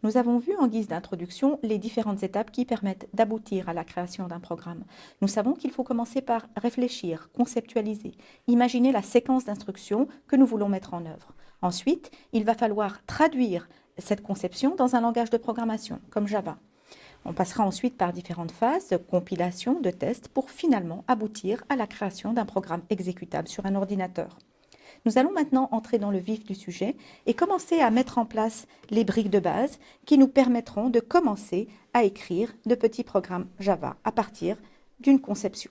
Nous avons vu en guise d'introduction les différentes étapes qui permettent d'aboutir à la création d'un programme. Nous savons qu'il faut commencer par réfléchir, conceptualiser, imaginer la séquence d'instructions que nous voulons mettre en œuvre. Ensuite, il va falloir traduire cette conception dans un langage de programmation, comme Java. On passera ensuite par différentes phases de compilation, de tests, pour finalement aboutir à la création d'un programme exécutable sur un ordinateur. Nous allons maintenant entrer dans le vif du sujet et commencer à mettre en place les briques de base qui nous permettront de commencer à écrire de petits programmes Java à partir d'une conception.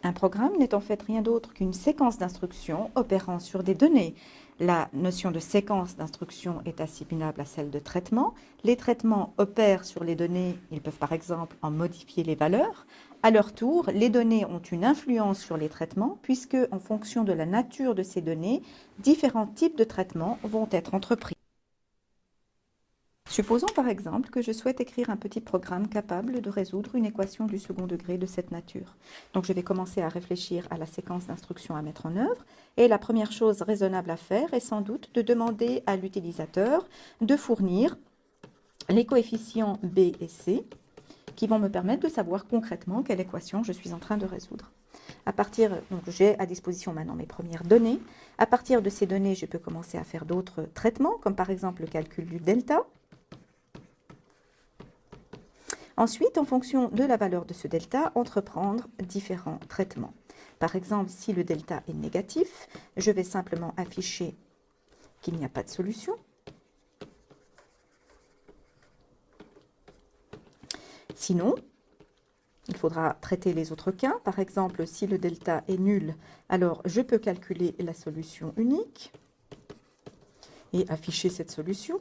Un programme n'est en fait rien d'autre qu'une séquence d'instructions opérant sur des données. La notion de séquence d'instructions est assimilable à celle de traitement. Les traitements opèrent sur les données, ils peuvent par exemple en modifier les valeurs. À leur tour, les données ont une influence sur les traitements puisque, en fonction de la nature de ces données, différents types de traitements vont être entrepris. Supposons par exemple que je souhaite écrire un petit programme capable de résoudre une équation du second degré de cette nature. Donc je vais commencer à réfléchir à la séquence d'instructions à mettre en œuvre et la première chose raisonnable à faire est sans doute de demander à l'utilisateur de fournir les coefficients B et C qui vont me permettre de savoir concrètement quelle équation je suis en train de résoudre. Donc j'ai à disposition maintenant mes premières données. À partir de ces données, je peux commencer à faire d'autres traitements, comme par exemple le calcul du delta. Ensuite, en fonction de la valeur de ce delta, entreprendre différents traitements. Par exemple, si le delta est négatif, je vais simplement afficher qu'il n'y a pas de solution. Sinon, il faudra traiter les autres cas. Par exemple, si le delta est nul, alors je peux calculer la solution unique et afficher cette solution.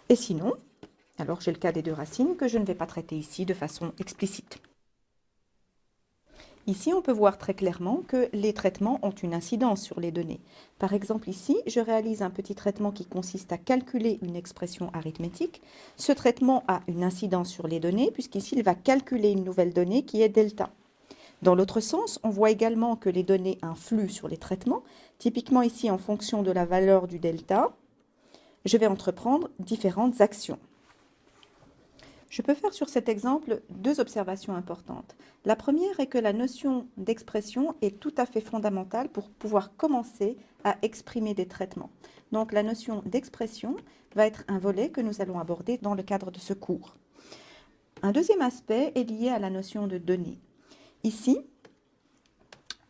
Et sinon, alors j'ai le cas des deux racines que je ne vais pas traiter ici de façon explicite. Ici, on peut voir très clairement que les traitements ont une incidence sur les données. Par exemple, ici, je réalise un petit traitement qui consiste à calculer une expression arithmétique. Ce traitement a une incidence sur les données, puisqu'ici, il va calculer une nouvelle donnée qui est delta. Dans l'autre sens, on voit également que les données influent sur les traitements. Typiquement ici, en fonction de la valeur du delta, je vais entreprendre différentes actions. Je peux faire sur cet exemple deux observations importantes. La première est que la notion d'expression est tout à fait fondamentale pour pouvoir commencer à exprimer des traitements. Donc la notion d'expression va être un volet que nous allons aborder dans le cadre de ce cours. Un deuxième aspect est lié à la notion de donnée. Ici,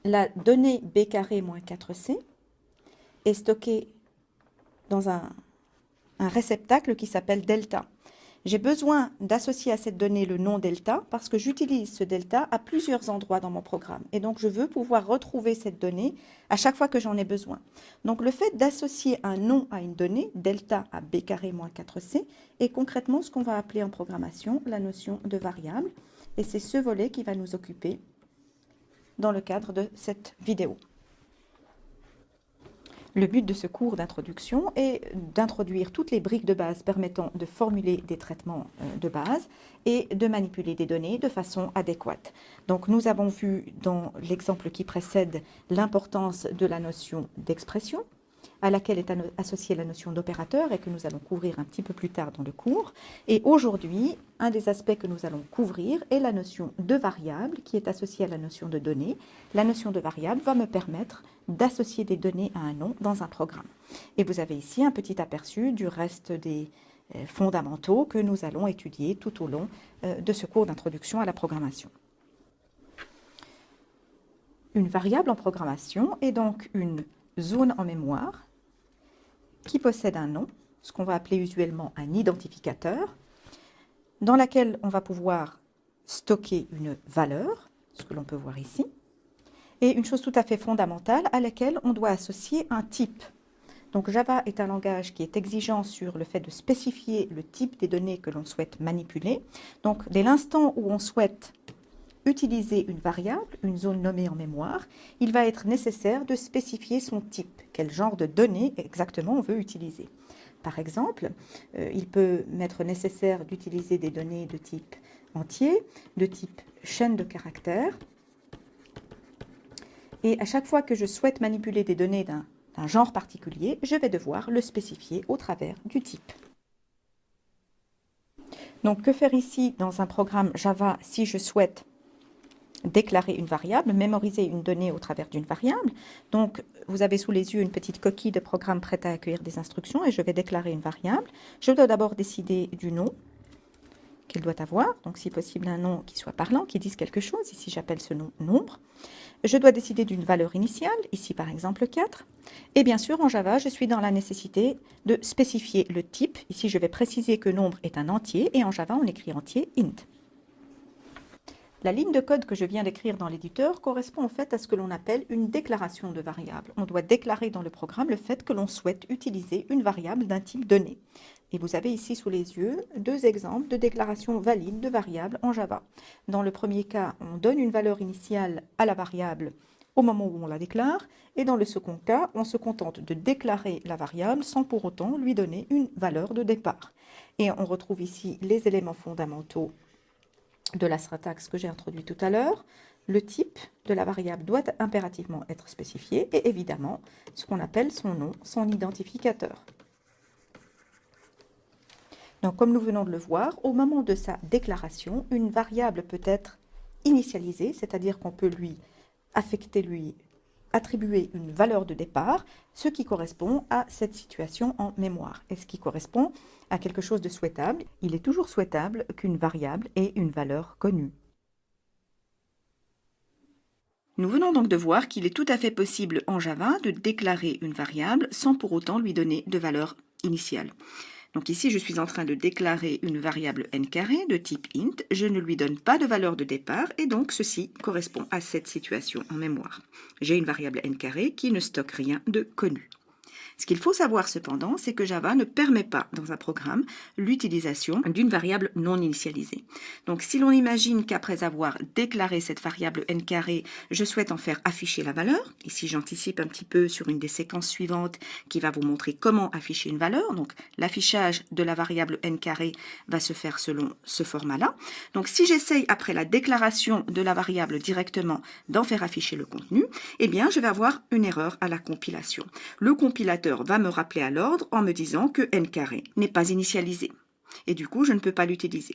la donnée b carré moins 4c est stockée dans un réceptacle qui s'appelle delta. J'ai besoin d'associer à cette donnée le nom delta parce que j'utilise ce delta à plusieurs endroits dans mon programme. Et donc, je veux pouvoir retrouver cette donnée à chaque fois que j'en ai besoin. Donc, le fait d'associer un nom à une donnée, delta à b carré moins 4c, est concrètement ce qu'on va appeler en programmation la notion de variable. Et c'est ce volet qui va nous occuper dans le cadre de cette vidéo. Le but de ce cours d'introduction est d'introduire toutes les briques de base permettant de formuler des traitements de base et de manipuler des données de façon adéquate. Donc nous avons vu dans l'exemple qui précède l'importance de la notion d'expression, à laquelle est associée la notion d'opérateur et que nous allons couvrir un petit peu plus tard dans le cours. Et aujourd'hui, un des aspects que nous allons couvrir est la notion de variable qui est associée à la notion de données. La notion de variable va me permettre d'associer des données à un nom dans un programme. Et vous avez ici un petit aperçu du reste des fondamentaux que nous allons étudier tout au long de ce cours d'introduction à la programmation. Une variable en programmation est donc une zone en mémoire qui possède un nom, ce qu'on va appeler usuellement un identificateur, dans laquelle on va pouvoir stocker une valeur, ce que l'on peut voir ici, et une chose tout à fait fondamentale à laquelle on doit associer un type. Donc Java est un langage qui est exigeant sur le fait de spécifier le type des données que l'on souhaite manipuler. Donc dès l'instant où on souhaite utiliser une variable, une zone nommée en mémoire, il va être nécessaire de spécifier son type, quel genre de données exactement on veut utiliser. Par exemple, il peut m'être nécessaire d'utiliser des données de type entier, de type chaîne de caractères. Et à chaque fois que je souhaite manipuler des données d'un d'un genre particulier, je vais devoir le spécifier au travers du type. Donc, que faire ici dans un programme Java si je souhaite déclarer une variable, mémoriser une donnée au travers d'une variable? Donc, vous avez sous les yeux une petite coquille de programme prête à accueillir des instructions et je vais déclarer une variable. Je dois d'abord décider du nom qu'elle doit avoir, donc si possible un nom qui soit parlant, qui dise quelque chose. Ici, j'appelle ce nom nombre. Je dois décider d'une valeur initiale, ici par exemple 4. Et bien sûr, en Java, je suis dans la nécessité de spécifier le type. Ici, je vais préciser que nombre est un entier, et en Java, on écrit entier int. La ligne de code que je viens d'écrire dans l'éditeur correspond en fait à ce que l'on appelle une déclaration de variable. On doit déclarer dans le programme le fait que l'on souhaite utiliser une variable d'un type donné. Et vous avez ici sous les yeux deux exemples de déclaration valide de variables en Java. Dans le premier cas, on donne une valeur initiale à la variable au moment où on la déclare, et dans le second cas, on se contente de déclarer la variable sans pour autant lui donner une valeur de départ. Et on retrouve ici les éléments fondamentaux de la syntaxe que j'ai introduit tout à l'heure. Le type de la variable doit impérativement être spécifié et évidemment ce qu'on appelle son nom, son identificateur. Donc comme nous venons de le voir, au moment de sa déclaration, une variable peut être initialisée, c'est-à-dire qu'on peut lui attribuer une valeur de départ, ce qui correspond à cette situation en mémoire. Et ce qui correspond à quelque chose de souhaitable, il est toujours souhaitable qu'une variable ait une valeur connue. Nous venons donc de voir qu'il est tout à fait possible en Java de déclarer une variable sans pour autant lui donner de valeur initiale. Donc ici, je suis en train de déclarer une variable n carré de type int, je ne lui donne pas de valeur de départ et donc ceci correspond à cette situation en mémoire. J'ai une variable n carré qui ne stocke rien de connu. Ce qu'il faut savoir cependant, c'est que Java ne permet pas dans un programme l'utilisation d'une variable non initialisée. Donc si l'on imagine qu'après avoir déclaré cette variable n carré, je souhaite en faire afficher la valeur, ici j'anticipe un petit peu sur une des séquences suivantes qui va vous montrer comment afficher une valeur. Donc l'affichage de la variable n carré va se faire selon ce format-là. Donc si j'essaye après la déclaration de la variable directement d'en faire afficher le contenu, eh bien je vais avoir une erreur à la compilation. Le compilateur va me rappeler à l'ordre en me disant que n carré n'est pas initialisé. Et du coup, je ne peux pas l'utiliser.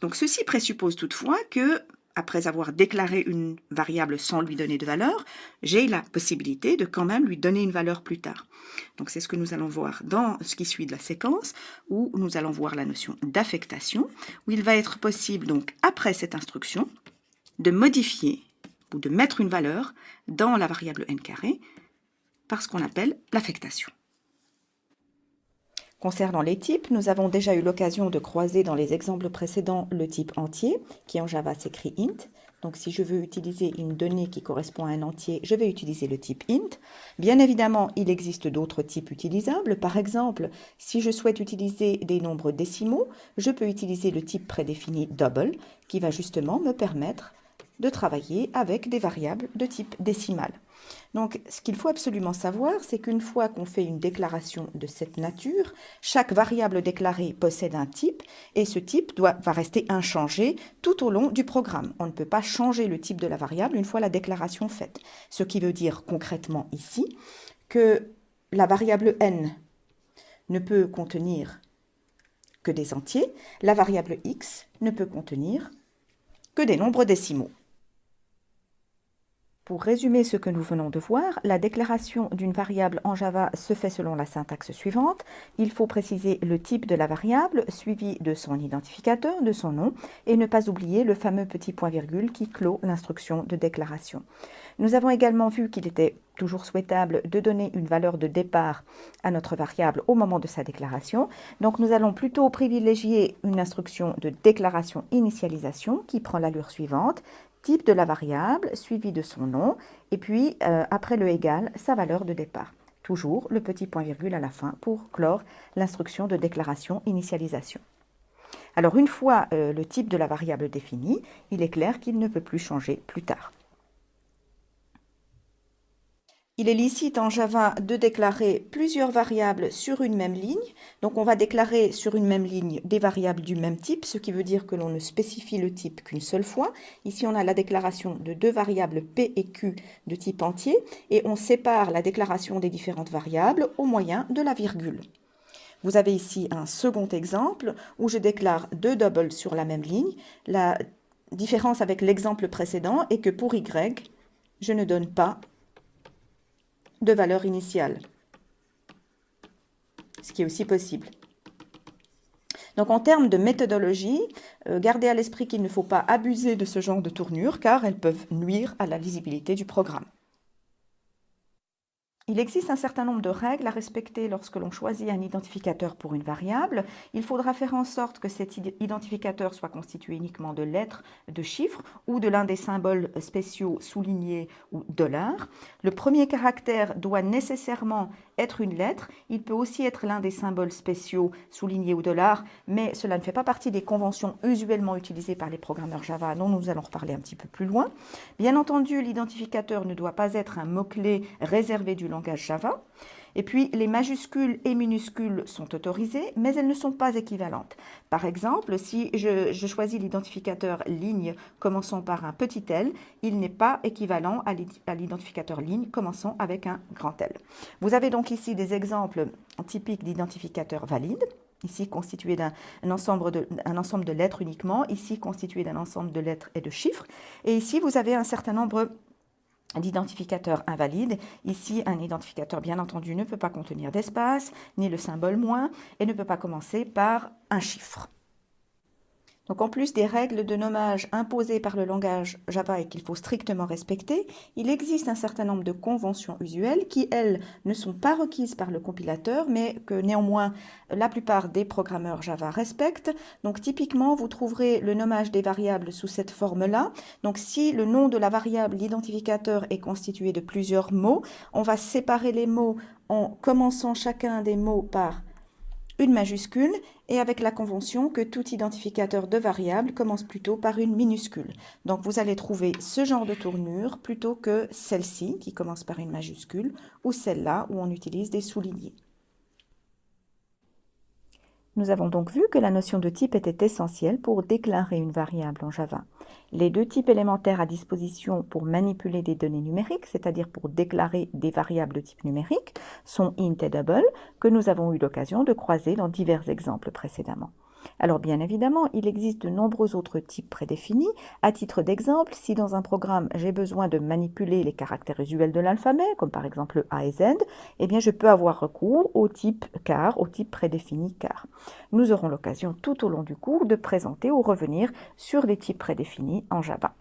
Donc ceci présuppose toutefois que, après avoir déclaré une variable sans lui donner de valeur, j'ai la possibilité de quand même lui donner une valeur plus tard. Donc c'est ce que nous allons voir dans ce qui suit de la séquence, où nous allons voir la notion d'affectation, où il va être possible, donc après cette instruction, de modifier ou de mettre une valeur dans la variable n carré, par ce qu'on appelle l'affectation. Concernant les types, nous avons déjà eu l'occasion de croiser dans les exemples précédents le type entier, qui en Java s'écrit int. Donc si je veux utiliser une donnée qui correspond à un entier, je vais utiliser le type int. Bien évidemment, il existe d'autres types utilisables. Par exemple, si je souhaite utiliser des nombres décimaux, je peux utiliser le type prédéfini double, qui va justement me permettre de travailler avec des variables de type décimal. Donc, ce qu'il faut absolument savoir, c'est qu'une fois qu'on fait une déclaration de cette nature, chaque variable déclarée possède un type et ce type va rester inchangé tout au long du programme. On ne peut pas changer le type de la variable une fois la déclaration faite. Ce qui veut dire concrètement ici que la variable n ne peut contenir que des entiers, la variable x ne peut contenir que des nombres décimaux. Pour résumer ce que nous venons de voir, la déclaration d'une variable en Java se fait selon la syntaxe suivante. Il faut préciser le type de la variable, suivi de son identificateur, de son nom, et ne pas oublier le fameux petit point-virgule qui clôt l'instruction de déclaration. Nous avons également vu qu'il était toujours souhaitable de donner une valeur de départ à notre variable au moment de sa déclaration. Donc nous allons plutôt privilégier une instruction de déclaration-initialisation qui prend l'allure suivante. Type de la variable, suivi de son nom, et puis après le égal, sa valeur de départ. Toujours le petit point-virgule à la fin pour clore l'instruction de déclaration-initialisation. Alors une fois le type de la variable défini, il est clair qu'il ne peut plus changer plus tard. Il est licite en Java de déclarer plusieurs variables sur une même ligne. Donc on va déclarer sur une même ligne des variables du même type, ce qui veut dire que l'on ne spécifie le type qu'une seule fois. Ici on a la déclaration de deux variables P et Q de type entier et on sépare la déclaration des différentes variables au moyen de la virgule. Vous avez ici un second exemple où je déclare deux doubles sur la même ligne. La différence avec l'exemple précédent est que pour Y, je ne donne pas de valeur initiale, ce qui est aussi possible. Donc en termes de méthodologie, gardez à l'esprit qu'il ne faut pas abuser de ce genre de tournures car elles peuvent nuire à la lisibilité du programme. Il existe un certain nombre de règles à respecter lorsque l'on choisit un identificateur pour une variable. Il faudra faire en sorte que cet identificateur soit constitué uniquement de lettres, de chiffres ou de l'un des symboles spéciaux soulignés ou $. Le premier caractère doit nécessairement être une lettre. Il peut aussi être l'un des symboles spéciaux soulignés ou $, mais cela ne fait pas partie des conventions usuellement utilisées par les programmeurs Java, dont nous allons reparler un petit peu plus loin. Bien entendu, l'identificateur ne doit pas être un mot-clé réservé du langage Java. Et puis, les majuscules et minuscules sont autorisées, mais elles ne sont pas équivalentes. Par exemple, si je choisis l'identificateur ligne commençant par un petit L, il n'est pas équivalent à l'identificateur ligne commençant avec un grand L. Vous avez donc ici des exemples typiques d'identificateurs valides. Ici constitué d'un ensemble de lettres uniquement, ici constitué d'un ensemble de lettres et de chiffres. Et ici, vous avez un certain nombre d'identificateurs invalides. Ici, un identificateur, bien entendu, ne peut pas contenir d'espace, ni le symbole moins, et ne peut pas commencer par un chiffre. Donc en plus des règles de nommage imposées par le langage Java et qu'il faut strictement respecter, il existe un certain nombre de conventions usuelles qui, elles, ne sont pas requises par le compilateur, mais que néanmoins la plupart des programmeurs Java respectent. Donc typiquement, vous trouverez le nommage des variables sous cette forme-là. Donc si le nom de la variable, l'identificateur, est constitué de plusieurs mots, on va séparer les mots en commençant chacun des mots par une majuscule et avec la convention que tout identificateur de variable commence plutôt par une minuscule. Donc vous allez trouver ce genre de tournure plutôt que celle-ci qui commence par une majuscule ou celle-là où on utilise des soulignés. Nous avons donc vu que la notion de type était essentielle pour déclarer une variable en Java. Les deux types élémentaires à disposition pour manipuler des données numériques, c'est-à-dire pour déclarer des variables de type numérique, sont int et double, que nous avons eu l'occasion de croiser dans divers exemples précédemment. Alors bien évidemment, il existe de nombreux autres types prédéfinis. À titre d'exemple, si dans un programme j'ai besoin de manipuler les caractères usuels de l'alphabet, comme par exemple A et Z, eh bien je peux avoir recours au type char, au type prédéfini char. Nous aurons l'occasion tout au long du cours de présenter ou revenir sur les types prédéfinis en Java.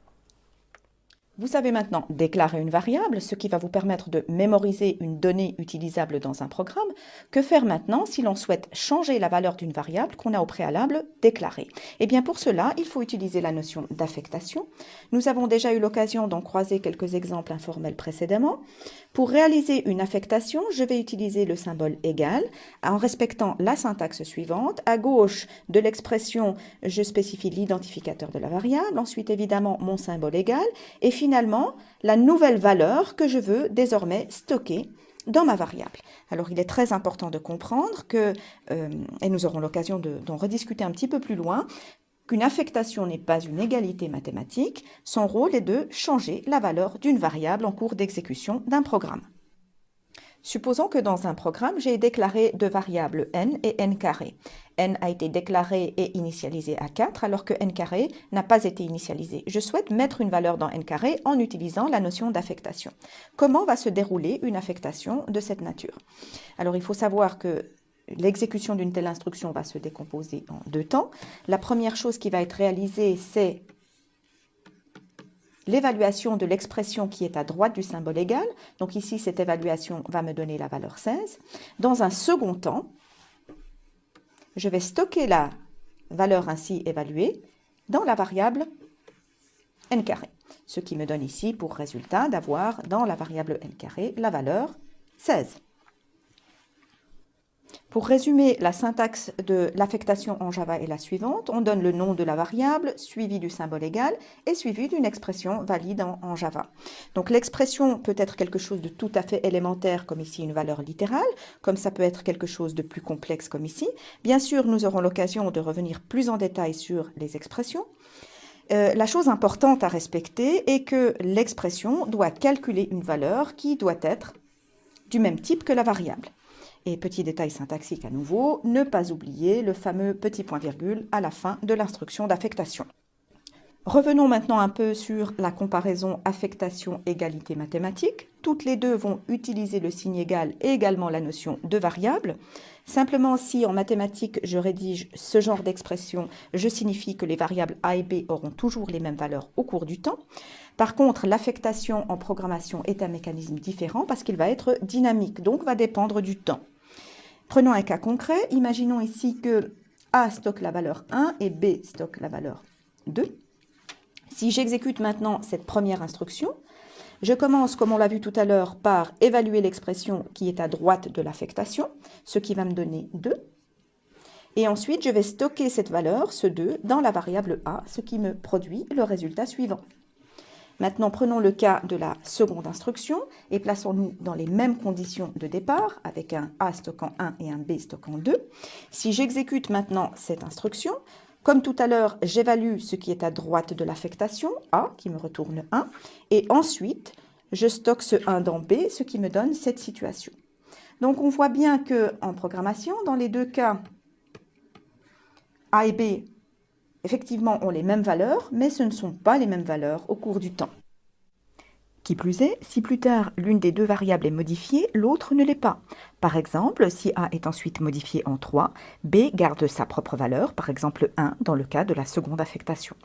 Vous savez maintenant déclarer une variable, ce qui va vous permettre de mémoriser une donnée utilisable dans un programme. Que faire maintenant si l'on souhaite changer la valeur d'une variable qu'on a au préalable déclarée? Eh bien pour cela, il faut utiliser la notion d'affectation. Nous avons déjà eu l'occasion d'en croiser quelques exemples informels précédemment. Pour réaliser une affectation, je vais utiliser le symbole égal en respectant la syntaxe suivante. À gauche de l'expression, je spécifie l'identificateur de la variable, ensuite évidemment mon symbole égal, et finalement la nouvelle valeur que je veux désormais stocker dans ma variable. Alors il est très important de comprendre que, et nous aurons l'occasion d'en rediscuter un petit peu plus loin, qu'une affectation n'est pas une égalité mathématique, son rôle est de changer la valeur d'une variable en cours d'exécution d'un programme. Supposons que dans un programme, j'ai déclaré deux variables n et n carré. N a été déclaré et initialisé à 4, alors que n carré n'a pas été initialisé. Je souhaite mettre une valeur dans n carré en utilisant la notion d'affectation. Comment va se dérouler une affectation de cette nature? Alors, il faut savoir que l'exécution d'une telle instruction va se décomposer en deux temps. La première chose qui va être réalisée, c'est l'évaluation de l'expression qui est à droite du symbole égal. Donc ici, cette évaluation va me donner la valeur 16. Dans un second temps, je vais stocker la valeur ainsi évaluée dans la variable n carré, ce qui me donne ici pour résultat d'avoir dans la variable n carré la valeur 16. Pour résumer, la syntaxe de l'affectation en Java est la suivante. On donne le nom de la variable, suivi du symbole égal, et suivi d'une expression valide en Java. Donc l'expression peut être quelque chose de tout à fait élémentaire, comme ici une valeur littérale, comme ça peut être quelque chose de plus complexe, comme ici. Bien sûr, nous aurons l'occasion de revenir plus en détail sur les expressions. La chose importante à respecter est que l'expression doit calculer une valeur qui doit être du même type que la variable. Et petit détail syntaxique à nouveau, ne pas oublier le fameux petit point-virgule à la fin de l'instruction d'affectation. Revenons maintenant un peu sur la comparaison affectation-égalité mathématique. Toutes les deux vont utiliser le signe égal et également la notion de variable. Simplement, si en mathématiques je rédige ce genre d'expression, je signifie que les variables a et b auront toujours les mêmes valeurs au cours du temps. Par contre, l'affectation en programmation est un mécanisme différent parce qu'il va être dynamique, donc va dépendre du temps. Prenons un cas concret. Imaginons ici que A stocke la valeur 1 et B stocke la valeur 2. Si j'exécute maintenant cette première instruction, je commence, comme on l'a vu tout à l'heure, par évaluer l'expression qui est à droite de l'affectation, ce qui va me donner 2. Et ensuite, je vais stocker cette valeur, ce 2, dans la variable A, ce qui me produit le résultat suivant. Maintenant, prenons le cas de la seconde instruction et plaçons-nous dans les mêmes conditions de départ, avec un A stockant 1 et un B stockant 2. Si j'exécute maintenant cette instruction, comme tout à l'heure, j'évalue ce qui est à droite de l'affectation, A, qui me retourne 1, et ensuite, je stocke ce 1 dans B, ce qui me donne cette situation. Donc, on voit bien qu'en programmation, dans les deux cas, A et B, effectivement, ont les mêmes valeurs, mais ce ne sont pas les mêmes valeurs au cours du temps. Qui plus est, si plus tard l'une des deux variables est modifiée, l'autre ne l'est pas. Par exemple, si A est ensuite modifié en 3, B garde sa propre valeur, par exemple 1 dans le cas de la seconde affectation.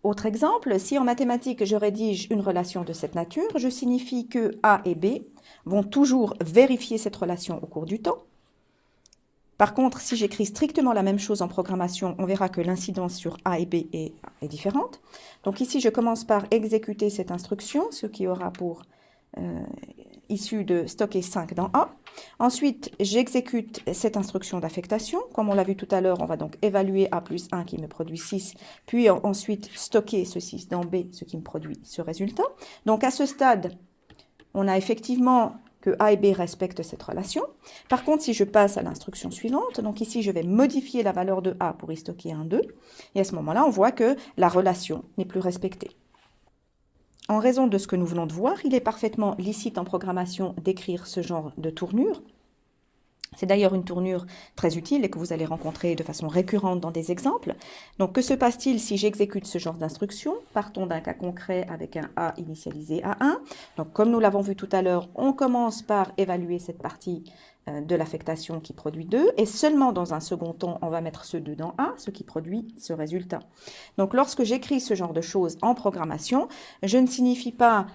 Autre exemple, si en mathématiques je rédige une relation de cette nature, je signifie que A et B vont toujours vérifier cette relation au cours du temps. Par contre, si j'écris strictement la même chose en programmation, on verra que l'incidence sur A et B est différente. Donc ici, je commence par exécuter cette instruction, ce qui aura pour issue de stocker 5 dans A. Ensuite, j'exécute cette instruction d'affectation. Comme on l'a vu tout à l'heure, on va donc évaluer A plus 1 qui me produit 6, puis ensuite stocker ce 6 dans B, ce qui me produit ce résultat. Donc à ce stade, on a effectivement que A et B respectent cette relation. Par contre, si je passe à l'instruction suivante, donc ici, je vais modifier la valeur de A pour y stocker un 2, et à ce moment-là, on voit que la relation n'est plus respectée. En raison de ce que nous venons de voir, il est parfaitement licite en programmation d'écrire ce genre de tournure. C'est d'ailleurs une tournure très utile et que vous allez rencontrer de façon récurrente dans des exemples. Donc, que se passe-t-il si j'exécute ce genre d'instruction? Partons d'un cas concret avec un A initialisé à 1. Donc, comme nous l'avons vu tout à l'heure, on commence par évaluer cette partie de l'affectation qui produit 2. Et seulement dans un second temps, on va mettre ce 2 dans A, ce qui produit ce résultat. Donc, lorsque j'écris ce genre de choses en programmation, je ne signifie pas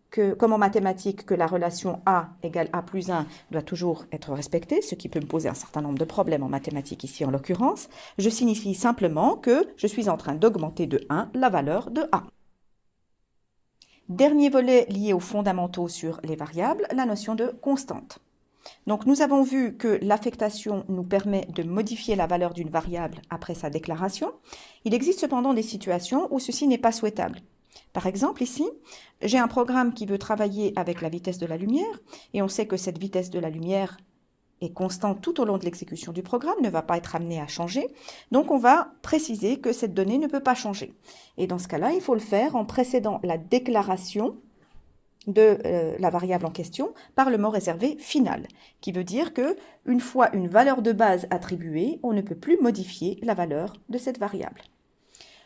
que, comme en mathématiques, que la relation A égale A plus 1 doit toujours être respectée, ce qui peut me poser un certain nombre de problèmes en mathématiques ici en l'occurrence. Je signifie simplement que je suis en train d'augmenter de 1 la valeur de A. Dernier volet lié aux fondamentaux sur les variables, la notion de constante. Donc nous avons vu que l'affectation nous permet de modifier la valeur d'une variable après sa déclaration. Il existe cependant des situations où ceci n'est pas souhaitable. Par exemple, ici, j'ai un programme qui veut travailler avec la vitesse de la lumière, et on sait que cette vitesse de la lumière est constante tout au long de l'exécution du programme, ne va pas être amenée à changer. Donc, on va préciser que cette donnée ne peut pas changer. Et dans ce cas-là, il faut le faire en précédant la déclaration de la variable en question par le mot réservé final, qui veut dire que une fois une valeur de base attribuée, on ne peut plus modifier la valeur de cette variable.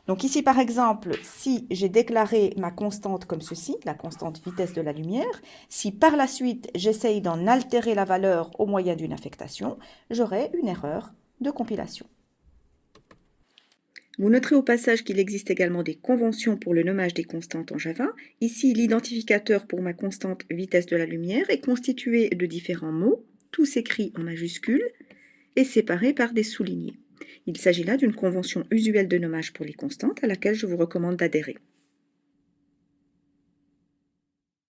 Donc ici, par exemple, si j'ai déclaré ma constante comme ceci, la constante vitesse de la lumière, si par la suite j'essaye d'en altérer la valeur au moyen d'une affectation, j'aurai une erreur de compilation. Vous noterez au passage qu'il existe également des conventions pour le nommage des constantes en Java. Ici, l'identificateur pour ma constante vitesse de la lumière est constitué de différents mots, tous écrits en majuscules et séparés par des soulignés. Il s'agit là d'une convention usuelle de nommage pour les constantes à laquelle je vous recommande d'adhérer.